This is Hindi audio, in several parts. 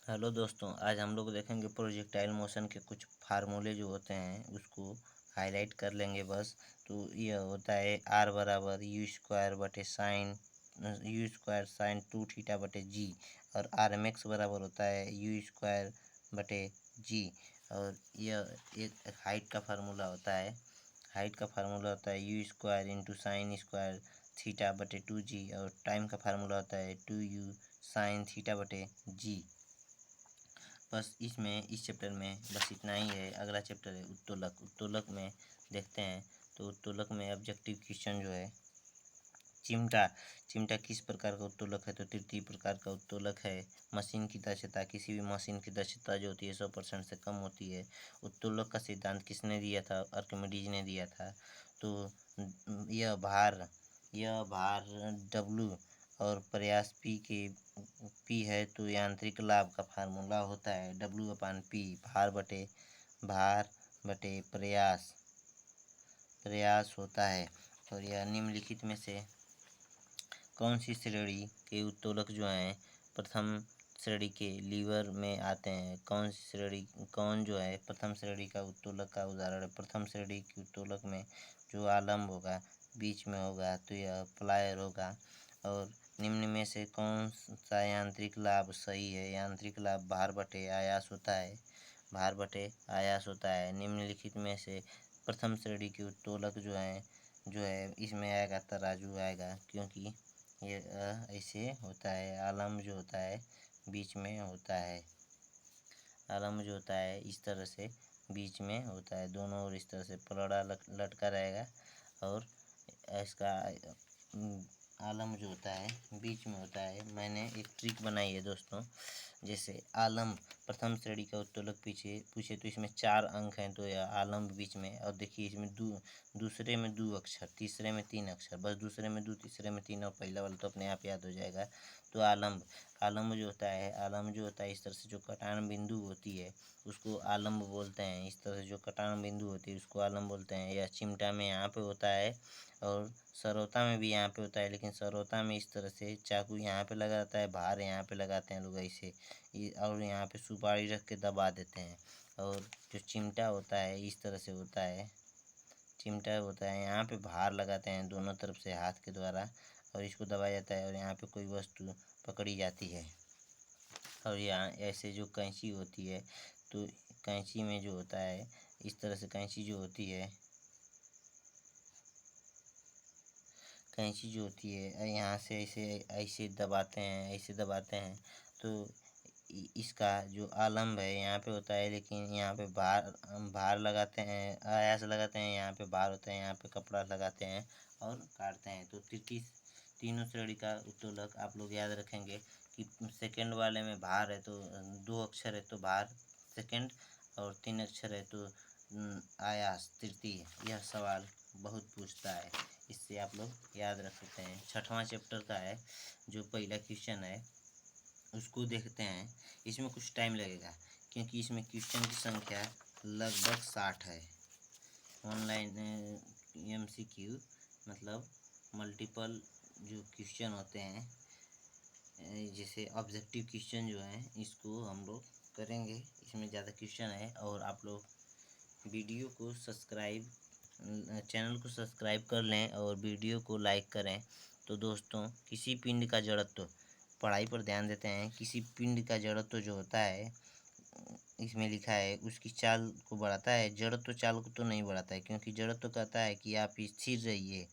हेलो दोस्तों, आज हम लोग देखेंगे प्रोजेक्टाइल मोशन के कुछ फार्मूले जो होते हैं उसको हाईलाइट कर लेंगे बस। तो यह होता है आर बराबर यू स्क्वायर बटे साइन 2 थीटा बटे जी, और आर एम एक्स बराबर होता है यू स्क्वायर बटे जी। और यह एक हाइट का फार्मूला होता है। You square into sine square theta बटे 2 जी, और टाइम का फार्मूला होता है 2u साइन थीटा बटे जी। बस इस चैप्टर में बस इतना ही है। अगला चैप्टर है उत्तोलक में देखते हैं। तो उत्तोलक में ऑब्जेक्टिव क्वेश्चन जो है चिमटा किस प्रकार का उत्तोलक है? तो तृतीय प्रकार का उत्तोलक है। मशीन की दक्षता, किसी भी मशीन की दक्षता जो होती है 100% से कम होती है। उत्तोलक का सिद्धांत किसने दिया था? आर्किमिडीज ने दिया था। तो यह भार W और प्रयास P है। तो यांत्रिक लाभ का फार्मूला होता है W/P, भार बटे प्रयास होता है। और यह निम्नलिखित में से कौन सी श्रेणी के उत्तोलक जो हैं प्रथम श्रेणी के लीवर में आते हैं? कौन जो है प्रथम श्रेणी का उत्तोलक का उदाहरण है? प्रथम श्रेणी के उत्तोलक में जो आलम्ब होगा, बीच में होगा, तो यह प्लायर होगा। और निम्न में से कौन सा यांत्रिक लाभ सही है? यांत्रिक लाभ भार बटे आयास होता है। निम्नलिखित में से प्रथम श्रेणी के उत्तोलक जो है इसमें आएगा तराजू आएगा, क्योंकि ये ऐसे होता है। आलम्ब जो होता है बीच में होता है। इस तरह से बीच में होता है, दोनों ओर इस तरह से पलड़ा लटका रहेगा। और इसका आलम्ब जो होता है बीच में होता है। मैंने एक ट्रिक बनाई है दोस्तों। जैसे आलम्ब प्रथम श्रेणी का उत्तोलक पूछे तो इसमें 4 अंक हैं, तो यह आलम्ब बीच में। और देखिए इसमें दूसरे में 2 अक्षर, तीसरे में 3 अक्षर, बस दूसरे में 2, तीसरे में 3, और पहला वाला तो अपने आप याद हो जाएगा। तो आलम्ब जो होता है इस तरह से जो कटान बिंदु होती है उसको आलम्ब बोलते हैं। इस तरह से जो कटान बिंदु होती है उसको आलम्ब बोलते हैं। यह चिमटा में यहाँ पे होता है, और सरौता में भी यहाँ पे होता है। लेकिन सरौता में इस तरह से चाकू यहाँ पे लगा रहता है, भार यहाँ पे लगाते हैं लोग ऐसे, और यहाँ पे सुपारी रख के दबा देते हैं। और जो चिमटा होता है इस तरह से होता है। यहाँ पे भार लगाते हैं दोनों तरफ से हाथ के द्वारा, और इसको दबाया जाता है, और यहाँ पे कोई वस्तु पकड़ी जाती है। और यहाँ ऐसे जो कैंची होती है, तो कैंची में जो होता है इस तरह से कैंची जो होती है यहाँ से ऐसे ऐसे दबाते हैं। तो इसका जो आलम्ब है यहाँ पे होता है, लेकिन यहाँ पे भार लगाते हैं, आयास लगाते हैं, यहाँ पे भार होता है, यहाँ पे कपड़ा लगाते हैं और काटते हैं। तो तीनों श्रेणी का उत्तोलक आप लोग याद रखेंगे कि सेकंड वाले में भार है तो 2 अक्षर है तो भार सेकंड, और 3 अक्षर है तो आयास तृतीय। यह सवाल बहुत पूछता है, इससे आप लोग याद रख सकते हैं। 6वां चैप्टर का है, जो पहला क्वेश्चन है उसको देखते हैं। इसमें कुछ टाइम लगेगा क्योंकि इसमें क्वेश्चन की संख्या लगभग 60 है। ऑनलाइन MCQ मतलब मल्टीपल जो क्वेश्चन होते हैं, जैसे ऑब्जेक्टिव क्वेश्चन जो है इसको हम लोग करेंगे। इसमें ज़्यादा क्वेश्चन है, और आप लोग चैनल को सब्सक्राइब कर लें और वीडियो को लाइक करें। तो दोस्तों, किसी पिंड का जड़त्व, पढ़ाई पर ध्यान देते हैं। किसी पिंड का जड़त्व जो होता है इसमें लिखा है उसकी चाल को बढ़ाता है, जड़त्व चाल को तो नहीं बढ़ाता है, क्योंकि जड़त्व कहता है कि आप स्थिर रहिए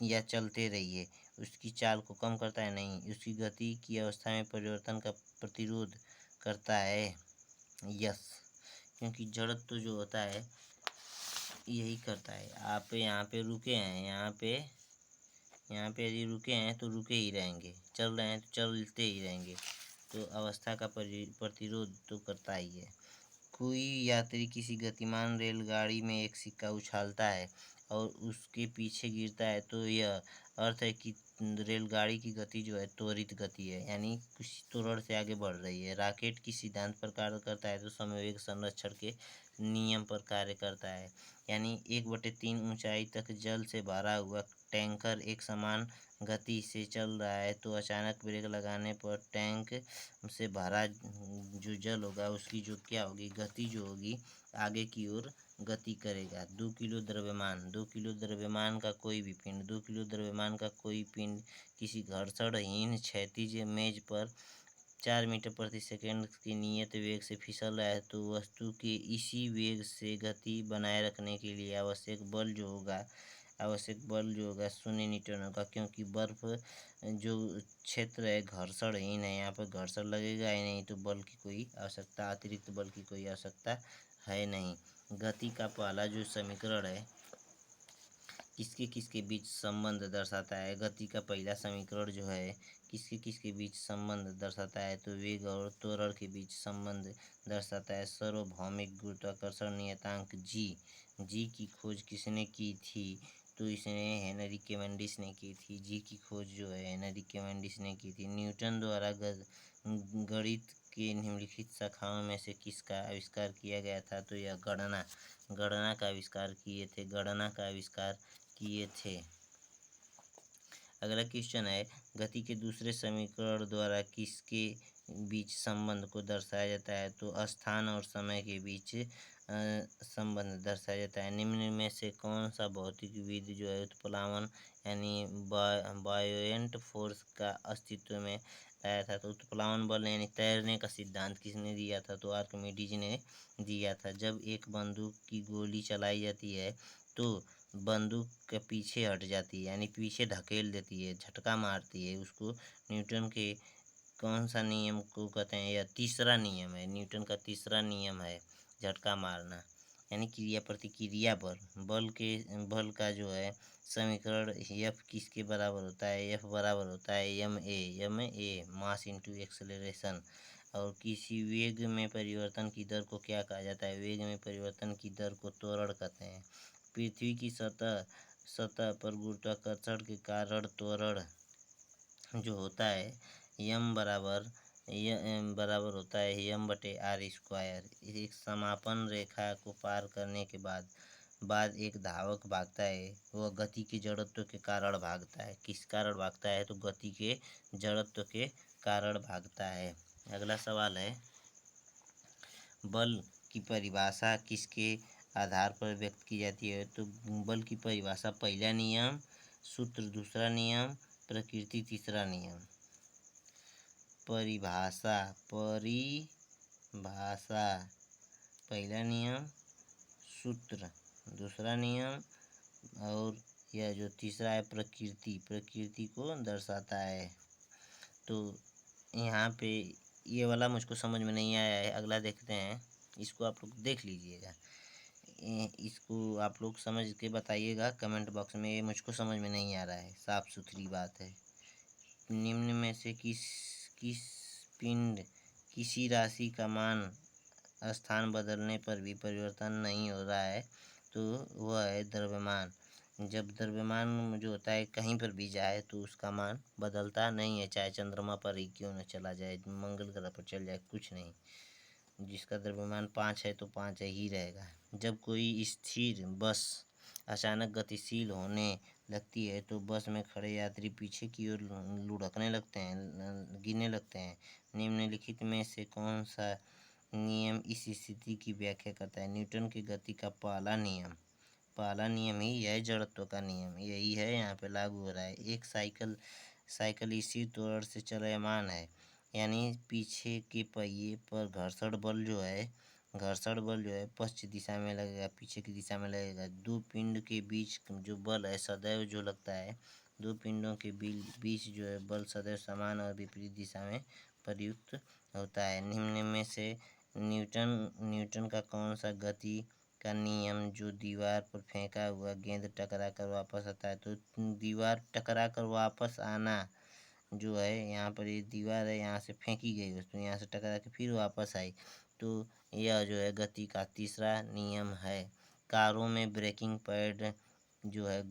या चलते रहिए। उसकी चाल को कम करता है नहीं, उसकी गति की अवस्था में परिवर्तन का प्रतिरोध करता है। यस, क्योंकि जड़त्व जो होता है यही करता है। आप यहाँ पे रुके हैं, यहाँ पे यदि रुके हैं तो रुके ही रहेंगे, चल रहे हैं तो चलते ही रहेंगे। तो अवस्था का प्रतिरोध तो करता ही है। कोई यात्री किसी गतिमान रेलगाड़ी में एक सिक्का उछालता है और उसके पीछे गिरता है, तो यह अर्थ है कि रेलगाड़ी की गति जो है त्वरित गति है, यानी कुछ त्वरण से आगे बढ़ रही है। रॉकेट किस सिद्धांत पर कार्य करता है? तो समवेग संरक्षण के नियम पर कार्य करता है। यानी 1/3 ऊंचाई तक जल से भरा हुआ टैंकर एक समान गति से चल रहा है, तो अचानक ब्रेक लगाने पर टैंक से भरा जो जल होगा उसकी जो क्या होगी, गति जो होगी आगे की ओर गति करेगा। 2 किलो द्रव्यमान, 2 किलो द्रव्यमान का कोई भी पिंड, 2 किलो द्रव्यमान का कोई पिंड किसी घर्षणहीन क्षैतिज मेज पर 4 मीटर प्रति सेकंड की नियत वेग से फिसल रहा है, तो वस्तु के इसी वेग से गति बनाए रखने के लिए आवश्यक बल जो होगा 0 न्यूटन होगा, क्योंकि बर्फ जो क्षेत्र है घर्षणहीन है, यहाँ पर घर्षण लगेगा ही नहीं, तो बल की कोई आवश्यकता, अतिरिक्त बल की कोई आवश्यकता है नहीं। गति का पहला जो समीकरण है किसके किसके बीच संबंध दर्शाता है, गति का पहला समीकरण जो है किसके किसके बीच संबंध दर्शाता है, तो वेग और त्वरण के बीच संबंध दर्शाता है। सार्वभौमिक गुरुत्वाकर्षण नियतांक जी की खोज किसने की थी, तो इसने हेनरी कैवेंडिश ने की थी। जी की खोज जो है हेनरी कैवेंडिश ने की थी। न्यूटन द्वारा गणित के निम्नलिखित शाखाओं में से किसका आविष्कार किया गया था, तो यह गणना का आविष्कार किए थे। अगला क्वेश्चन है, गति के दूसरे समीकरण द्वारा किसके बीच संबंध को दर्शाया जाता है, तो स्थान और समय के बीच संबंध दर्शाया जाता है। निम्न में से कौन सा भौतिक विधि जो है उत्प्लावन यानी बायोएंट फोर्स का अस्तित्व में लाया था, तो उत्प्लावन बल यानी तैरने का सिद्धांत किसने दिया था, तो आर्किमिडीज ने दिया था। जब एक बंदूक की गोली चलाई जाती है तो बंदूक के पीछे हट जाती है, यानी पीछे ढकेल देती है, झटका मारती है, उसको न्यूटन के कौन सा नियम को कहते हैं, यह तीसरा नियम है, न्यूटन का तीसरा नियम है झटका मारना, यानी क्रिया प्रतिक्रिया बल का जो है समीकरण एफ किसके बराबर होता है, एफ बराबर होता है m a mass into acceleration. और किसी वेग में परिवर्तन की दर को क्या कहा जाता है, वेग में परिवर्तन की दर को त्वरण कहते हैं। पृथ्वी की सतह पर गुरुत्वाकर्षण के कारण त्वरण जो होता है यम बराबर होता है m/r²। एक समापन रेखा को पार करने के बाद एक धावक भागता है, वह गति के जड़त्व के कारण भागता है। किस कारण भागता है, तो गति के जड़त्व के कारण भागता है। अगला सवाल है, बल की परिभाषा किसके आधार पर व्यक्त की जाती है, तो बल की परिभाषा पहला नियम, सूत्र दूसरा नियम, प्रकृति तीसरा नियम। परिभाषा पहला नियम, सूत्र दूसरा नियम, और यह जो तीसरा है प्रकृति को दर्शाता है। तो यहाँ पे ये वाला मुझको समझ में नहीं आया है, अगला देखते हैं। इसको आप लोग देख लीजिएगा, इसको आप लोग समझ के बताइएगा कमेंट बॉक्स में। ये मुझको समझ में नहीं आ रहा है, साफ सुथरी बात है। निम्न में से किस पिंड किसी राशि का मान स्थान बदलने पर भी परिवर्तन नहीं हो रहा है, तो वह है द्रव्यमान। जब द्रव्यमान जो होता है कहीं पर भी जाए तो उसका मान बदलता नहीं है, चाहे चंद्रमा पर ही क्यों न चला जाए, मंगल ग्रह पर चल जाए, कुछ नहीं। जिसका द्रव्यमान 5 है तो 5 ही रहेगा। जब कोई स्थिर बस अचानक गतिशील होने लगती है तो बस में खड़े यात्री पीछे की ओर लुढ़कने लगते हैं, गिरने लगते हैं। निम्नलिखित में से कौन सा नियम इस स्थिति की व्याख्या करता है, न्यूटन की गति का पहला नियम ही है जड़त्व का नियम, यही है यहाँ पे लागू हो रहा है। एक साइकिल इसी त्वरण से चलयमान है, यानी पीछे के पहिए पर घर्षण बल जो है पश्चिम दिशा में लगेगा, पीछे की दिशा में लगेगा। दो पिंड के बीच जो बल है सदैव जो लगता है, दो पिंडों के बीच जो है बल सदैव समान और विपरीत दिशा में प्रयुक्त होता है। निम्न में से न्यूटन का कौन सा गति का नियम जो दीवार पर फेंका हुआ गेंद टकरा कर वापस आता है, तो दीवार टकरा कर वापस आना जो है, यहाँ पर ये दीवार है, यहाँ से फेंकी गई वस्तु यहाँ से टकरा के फिर वापस आई, तो यह जो है गति का तीसरा नियम है। कारों में ब्रेकिंग पैड जो है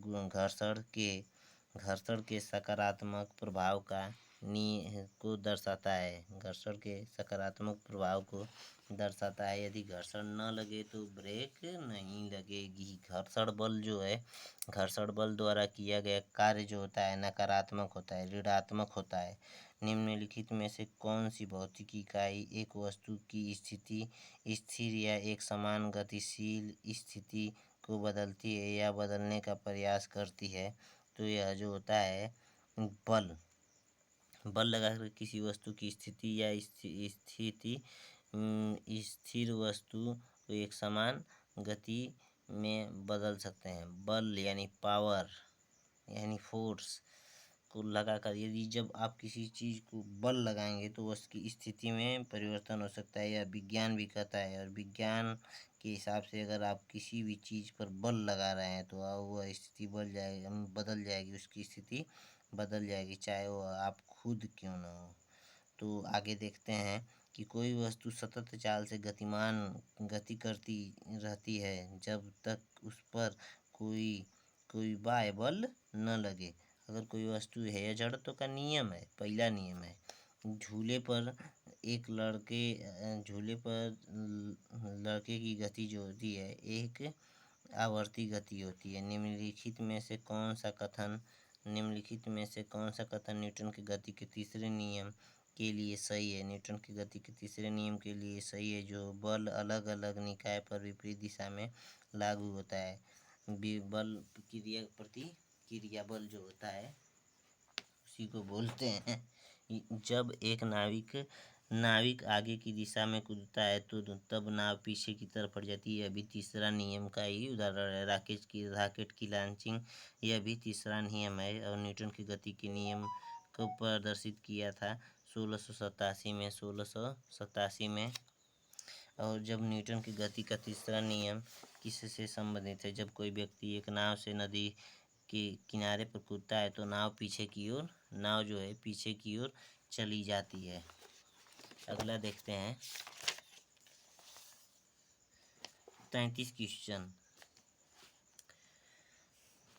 घर्षण के सकारात्मक प्रभाव का को दर्शाता है, घर्षण के सकारात्मक प्रभाव को दर्शाता है। यदि घर्षण न लगे तो ब्रेक नहीं लगेगी। घर्षण बल जो है, घर्षण बल द्वारा किया गया कार्य जो होता है नकारात्मक होता है, ऋणात्मक होता है। निम्नलिखित में से कौन सी भौतिक इकाई एक वस्तु की स्थिति स्थिर या एक समान गतिशील स्थिति को बदलती है या बदलने का प्रयास करती है? तो यह जो होता है बल। बल लगाकर किसी वस्तु की स्थिति या स्थिति स्थिर वस्तु को एक समान गति में बदल सकते हैं। बल यानी पावर यानी फोर्स को लगाकर यदि जब आप किसी चीज़ को बल लगाएंगे तो उसकी स्थिति में परिवर्तन हो सकता है, यह विज्ञान भी कहता है। और विज्ञान के हिसाब से अगर आप किसी भी चीज़ पर बल लगा रहे हैं तो वह स्थिति बदल जाएगी, उसकी स्थिति बदल जाएगी, चाहे वो आप खुद क्यों न हो। तो आगे देखते हैं कि कोई वस्तु सतत चाल से गति करती रहती है जब तक उस पर कोई कोई बाह्य बल न लगे। अगर कोई वस्तु है, यह जड़त्व का नियम है, पहला नियम है। झूले पर लड़के की गति जो होती है एक आवर्ती गति होती है। निम्नलिखित में से कौन सा कथन न्यूटन की गति के तीसरे नियम के लिए सही है? न्यूटन की गति के तीसरे नियम के लिए सही है जो बल अलग अलग निकाय पर विपरीत दिशा में लागू होता है। बल क्रिया प्रतिक्रिया बल जो होता है उसी को बोलते हैं। जब एक नाविक आगे की दिशा में कूदता है तो तब नाव पीछे की तरफ हट जाती है। यह भी तीसरा नियम का ही उदाहरण है। राकेट की लॉन्चिंग, यह भी तीसरा नियम है। और न्यूटन की गति के नियम को प्रदर्शित किया था 1687 में। और जब न्यूटन की गति का तीसरा नियम किससे संबंधित है? जब कोई व्यक्ति एक नाव से नदी के किनारे पर कूदता है तो नाव जो है पीछे की ओर चली जाती है। अगला देखते हैं 33 क्वेश्चन।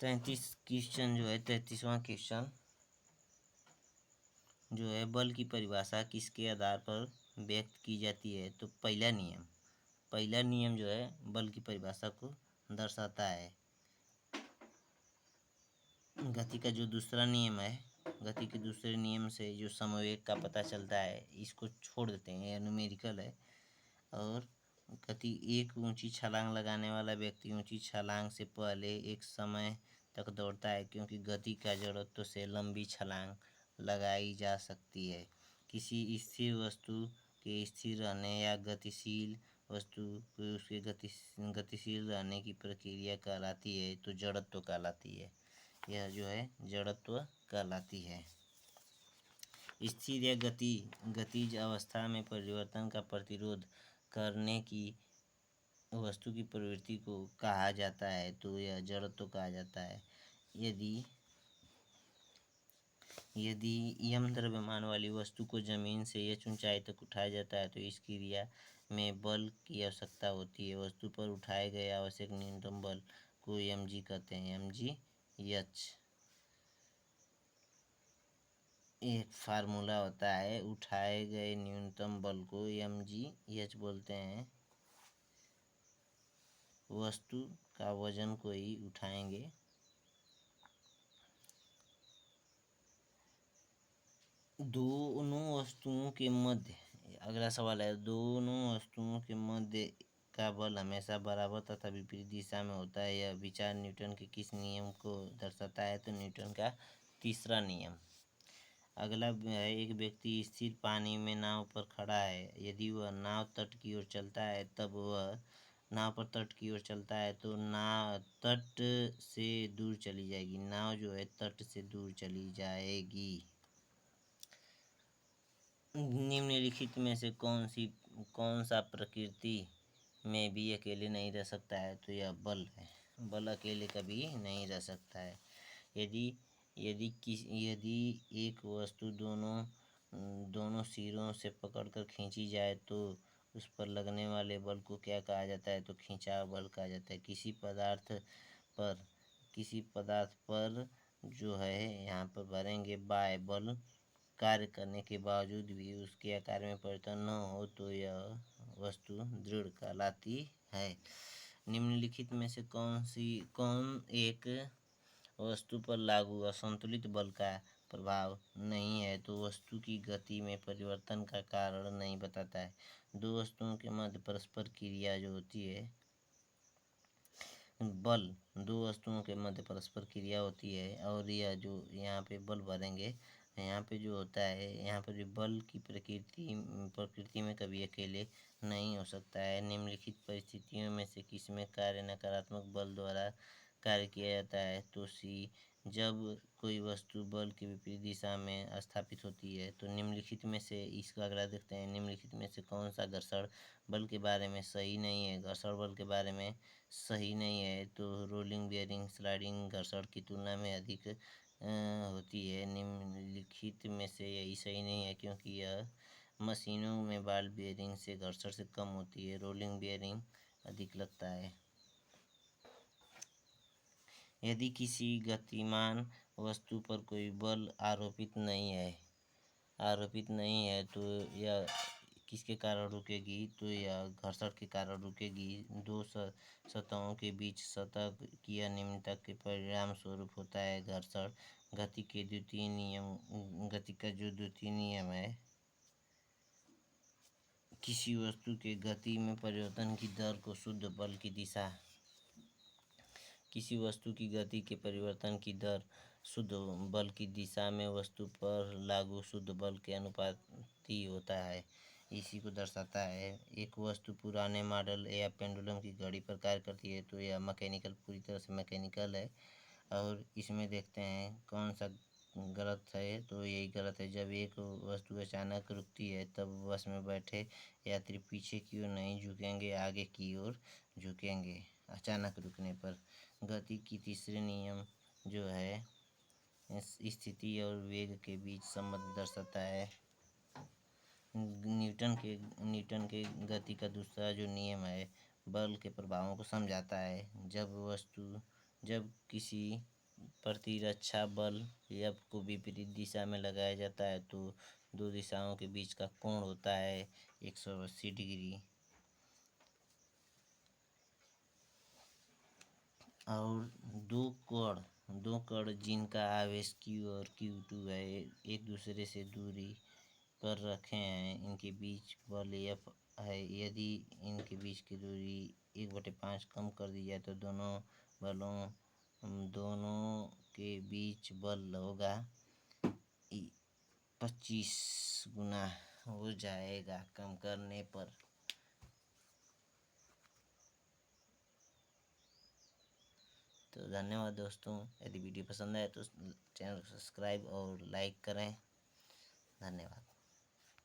33वां क्वेश्चन जो है बल की परिभाषा किसके आधार पर व्यक्त की जाती है? तो पहला नियम जो है बल की परिभाषा को दर्शाता है। गति का जो दूसरा नियम है, गति के दूसरे नियम से जो समवेग का पता चलता है, इसको छोड़ देते हैं, यह न्यूमेरिकल है। और गति एक ऊंची छलांग लगाने वाला व्यक्ति ऊंची छलांग से पहले एक समय तक दौड़ता है क्योंकि गति का जड़त्व से लंबी छलांग लगाई जा सकती है। किसी स्थिर वस्तु के स्थिर रहने या गतिशील वस्तु को उसके गतिशील रहने की प्रक्रिया कहलाती है तो जड़त्व कहलाती है। यह जो है जड़त्व कहलाती है। स्थिर या गतिज अवस्था में परिवर्तन का प्रतिरोध करने की वस्तु की प्रवृत्ति को कहा जाता है तो यह जड़त्व कहा जाता है। यदि यम द्रव्यमान वाली वस्तु को जमीन से h ऊंचाई तक उठाया जाता है तो इस क्रिया में बल की आवश्यकता होती है। वस्तु पर उठाए गए आवश्यक न्यूनतम बल को mg कहते हैं। mgh एक फार्मूला होता है। उठाए गए न्यूनतम बल को mgh बोलते हैं। वस्तु का वजन को ही उठाएंगे। दोनों वस्तुओं के मध्य, अगला सवाल है, दोनों वस्तुओं के मध्य का बल हमेशा बराबर तथा विपरीत दिशा में होता है। यह विचार न्यूटन के किस नियम को दर्शाता है? तो न्यूटन का तीसरा नियम। अगला है, एक व्यक्ति स्थिर पानी में नाव पर खड़ा है। यदि वह नाव तट की ओर चलता है तो नाव तट से दूर चली जाएगी। नाव जो है तट से दूर चली जाएगी। निम्नलिखित में से कौन सा प्रकृति में भी अकेले नहीं रह सकता है? तो यह बल है। बल अकेले कभी नहीं रह सकता है। यदि एक वस्तु दोनों सिरों से पकड़कर खींची जाए तो उस पर लगने वाले बल को क्या कहा जाता है? तो खिंचाव बल कहा जाता है। किसी पदार्थ पर जो है यहाँ पर भरेंगे बाह्य बल कार्य करने के बावजूद भी उसके आकार में परिवर्तन न हो तो यह वस्तु दृढ़ कहलाती है। निम्नलिखित में से कौन एक वस्तु पर लागू असंतुलित बल का प्रभाव नहीं है तो वस्तु की गति में परिवर्तन का कारण नहीं बताता है। दो वस्तुओं के मध्य परस्पर क्रिया जो होती है, बल, दो वस्तुओं के मध्य परस्पर क्रिया होती है और यह जो यहाँ पे बल भरेंगे, यहाँ पे जो होता है, यहाँ पर जो बल की प्रकृति में कभी अकेले नहीं हो सकता है। निम्नलिखित परिस्थितियों में से किसमें कार्य नकारात्मक बल द्वारा कार्य किया जाता है तो सी, जब कोई वस्तु बल की विपरीत दिशा में स्थापित होती है। तो निम्नलिखित में से इसका अगला देखते हैं, निम्नलिखित में से कौन सा घर्षण बल के बारे में सही नहीं है। घर्षण बल के बारे में सही नहीं है तो रोलिंग बेयरिंग स्लाइडिंग घर्षण की तुलना में अधिक होती है। निम्नलिखित में से यही सही नहीं है क्योंकि यह मशीनों में बॉल बेयरिंग से घर्षण से कम होती है। रोलिंग बेयरिंग अधिक लगता है। यदि किसी गतिमान वस्तु पर कोई बल आरोपित नहीं है तो यह किसके कारण रुकेगी तो यह घर्षण के कारण रुकेगी। दो सतहों के बीच सतह की अनियमितता के परिणाम स्वरूप होता है घर्षण। गति का जो द्वितीय नियम है, किसी वस्तु के गति में परिवर्तन की दर को शुद्ध बल की दिशा, किसी वस्तु की गति के परिवर्तन की दर शुद्ध बल की दिशा में वस्तु पर लागू शुद्ध बल के अनुपाती होता है। इसी को दर्शाता है। एक वस्तु पुराने मॉडल या पेंडुलम की घड़ी पर कार्य करती है तो यह पूरी तरह से मैकेनिकल है। और इसमें देखते हैं कौन सा गलत है तो यही गलत है। जब एक वस्तु अचानक रुकती है तब बस में बैठे यात्री पीछे की ओर नहीं झुकेंगे, आगे की ओर झुकेंगे अचानक रुकने पर। गति की तीसरे नियम जो है स्थिति और वेग के बीच संबंध दर्शाता है। न्यूटन के गति का दूसरा जो नियम है बल के प्रभावों को समझाता है। जब किसी प्रतिरक्षा बल F को विपरीत दिशा में लगाया जाता है तो दो दिशाओं के बीच का कोण होता है 180 डिग्री। और दो कण जिनका आवेश Q और Q2 है एक दूसरे से दूरी पर रखे हैं, इनके बीच बल F है। यदि इनके बीच की दूरी 1/5 कम कर दी जाए तो दोनों के बीच बल होगा 25 गुना हो जाएगा कम करने पर। तो धन्यवाद दोस्तों। यदि वीडियो पसंद आए तो चैनल को सब्सक्राइब और लाइक करें। धन्यवाद।